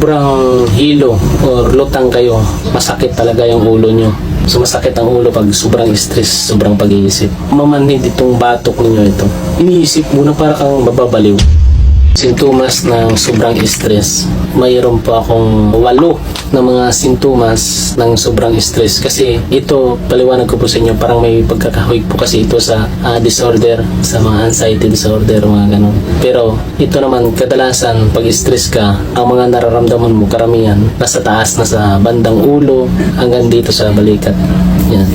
sobrang hilo or lutang kayo, masakit talaga yung ulo nyo. So masakit ang ulo pag sobrang stress, sobrang pag-iisip. Mamanhid itong batok ninyo ito. Iniisip muna para kang mababaliw. Sintomas ng sobrang stress. Mayroon po akong 8 na mga sintomas ng sobrang stress. Kasi ito, paliwanag ko po sa inyo, parang may pagkakahawig po kasi ito sa disorder, sa mga anxiety disorder, mga ganun. Pero ito naman, kadalasan, pag stress ka, ang mga nararamdaman mo, karamihan, nasa taas, nasa bandang ulo, hanggang dito sa balikat. Yan.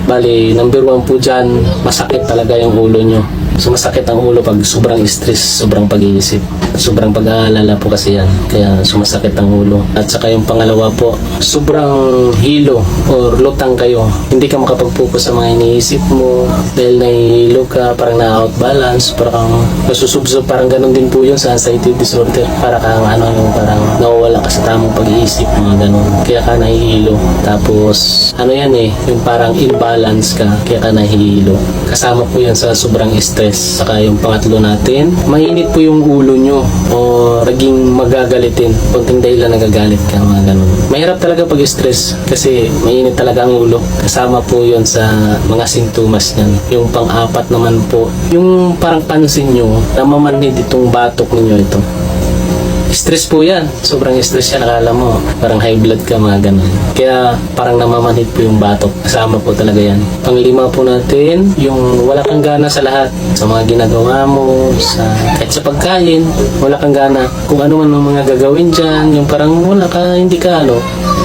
Bali, number 1 po dyan, masakit talaga yung ulo nyo. So masakit ang ulo pag sobrang stress, sobrang pag-iisip, sobrang pag-aalala po kasi yan. Kaya sumasakit ang ulo. At saka yung pangalawa po, sobrang hilo or lutang kayo. Hindi ka makapag-focus sa mga iniisip mo dahil nahihilo ka, parang na-out balance, parang nasusubsob, parang ganun din po yun sa anxiety disorder. Para kang yung parang nawawala ka sa tamang pag-iisip, mga ganun. Kaya ka nahihilo. Tapos yung parang imbalance ka, kaya ka nahihilo. Kasama po yan sa sobrang stress. Saka yung pangatlo natin, mainit po yung ulo nyo o naging magagalitin. Konting dahilan nagagalit ka, mga ganun. Mahirap talaga pag stress kasi mainit talaga ang ulo. Kasama po yun sa mga sintomas niyan. Yung pang-apat naman po, yung parang pansin nyo, namamanhid itong batok ninyo ito. Stress po yan. Sobrang stress yan. Akala mo, parang high blood ka, mga ganun. Kaya parang namamanhid po yung batok. Kasama po talaga yan. Pang-5 po natin, yung wala kang gana sa lahat. Sa mga ginagawa mo, kahit sa pagkain, wala kang gana. Kung ano man ang mga gagawin dyan, yung parang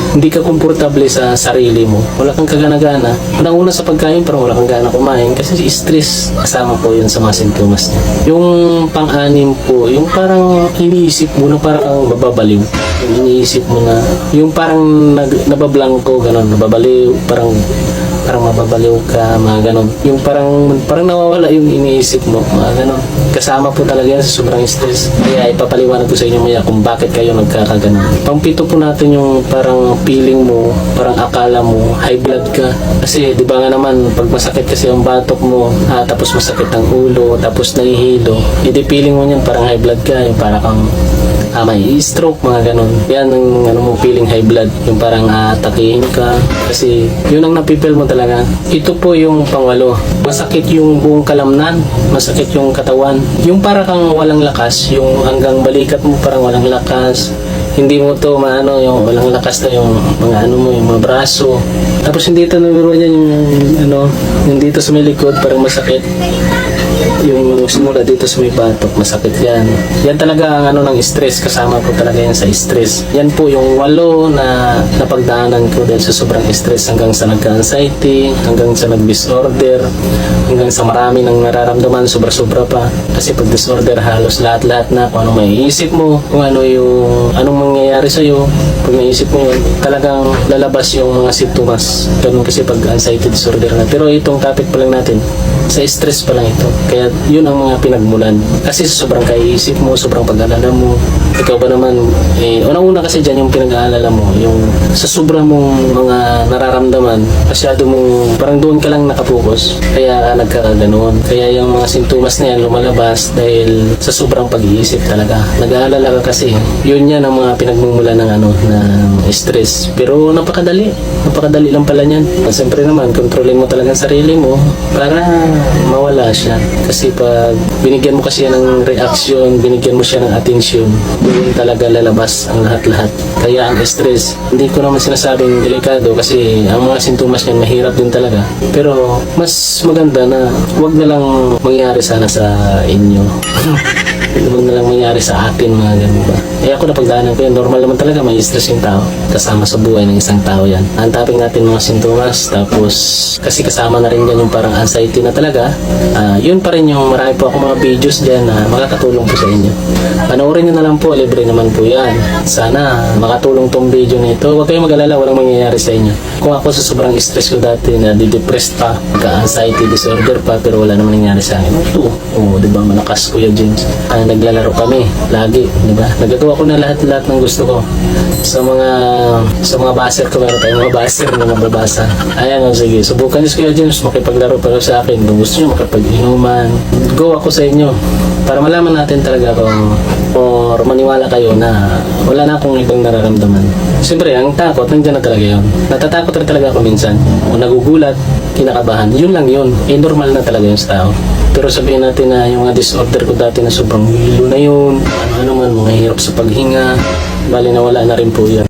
hindi ka komportable sa sarili mo. Wala kang kagana-gana. Unang-una sa pagkain, parang wala kang gana kumain kasi stress. Kasama po yun sa mga sintomas niya. Yung pang-6 po, yung parang iniisip mo na parang kang mababaliw. Yung iniisip mo na, yung parang nabablangko, gano'n, nababaliw, parang mababaliw ka, mga ganon. Yung parang nawawala yung iniisip mo, mga ganon. Kasama po talaga yan sa sobrang stress. Kaya ipapaliwanag ko sa inyo maya kung bakit kayo nagkakaganon. Pang-7 po natin yung parang feeling mo, parang akala mo, high blood ka. Kasi di ba nga naman, pag masakit kasi ang batok mo, tapos masakit ang ulo, tapos nahihilo, hindi feeling mo yan, parang high blood ka, yung parang kang may stroke, mga ganon. Yan ang feeling high blood, yung parang atakihin ka. Kasi yun ang napipil mo talaga. Ito po yung pang-8. Masakit yung buong kalamnan, masakit yung katawan. Yung parang kang walang lakas, yung hanggang balikat mo parang walang lakas. Hindi mo to yung walang lakas na yung mga yung mga braso. Tapos hindi ito nabiro niya yung dito sa may likod, parang masakit. Yung simula dito sa may batok, masakit yan. Yan talaga ang ng stress. Kasama po talaga yan sa stress. Yan po yung 8 na napagdaanan ko dahil sa sobrang stress hanggang sa nagka-anxiety, hanggang sa nag-disorder, hanggang sa marami ng nararamdaman, sobra-sobra pa. Kasi pag disorder, halos lahat-lahat na kung anong maiisip mo, kung anong mangyayari sa'yo. Pag naisip mo yun, talagang lalabas yung mga sintomas. Ganun kasi pag anxiety disorder na. Pero itong topic pa lang natin, sa stress pa lang ito. Kaya yun ang mga pinagmulan. Kasi sobrang kaiisip mo, sobrang pag-alala mo. Ikaw ba naman, unang-una kasi dyan yung pinag-aalala mo, yung sa sobrang mong mga nararamdaman, masyado mong, parang doon ka lang nakapokus. Kaya nagkakaganoon. Kaya yung mga sintomas na yan lumalabas dahil sa sobrang pag-iisip talaga. Nag-aalala ka kasi. Yun yan ang mga pinagmumula ng stress. Pero napakadali. Napakadali lang pala yan. Siyempre naman, kontrolin mo talaga ang sarili mo para mawala siya. Kasi pag binigyan mo kasi ng reaction, binigyan mo siya ng attention, doon talaga lalabas ang lahat-lahat. Kaya ang stress, hindi ko naman sinasabing delikado kasi ang mga sintomas niyan mahirap din talaga. Pero mas maganda na wag na lang mangyari sana sa inyo. Huwag na lang mangyari sa atin, mga ganun ba. Ako napagdaanan ko yan. Normal naman talaga may stress yung tao. Kasama sa buhay ng isang tao yan. Ang topic natin mga sintomas. Tapos kasi kasama na rin yan yung parang anxiety na talaga. Yun pa rin yung marami po ako mga videos dyan na makakatulong po sa inyo. Panoorin nyo na lang po. Libre naman po yan. Sana makatulong tong video nito. Huwag kayong mag-alala. Walang mangyayari sa inyo. Kung ako sa sobrang stress ko dati na di-depressed pa, anxiety disorder pa, pero wala naman nangyari sa akin. Ito. Diba malakas Kuya James? naglalaro kami lagi, di ba? Nagagawa ko na lahat ng gusto ko. Sa mga baser ko, meron tayong mga baser na mababasa. Ayan, sige, subukan niyo Kuya James makipaglaro pero sa akin. Kung gusto niyo makipag-inuman, go ako sa inyo para malaman natin talaga or maniwala kayo na wala na akong ibang nararamdaman. Siyempre, ang takot, nandiyan na talaga yun. Natatakot rin talaga ako minsan. O nagugulat, kinakabahan. Yun lang yun. Normal na talaga yun sa tao. Pero sabihin natin na yung mga disorder ko dati na sobrang hilo na yun, ano man, mga hirap sa paghinga, bali na wala na rin po yan.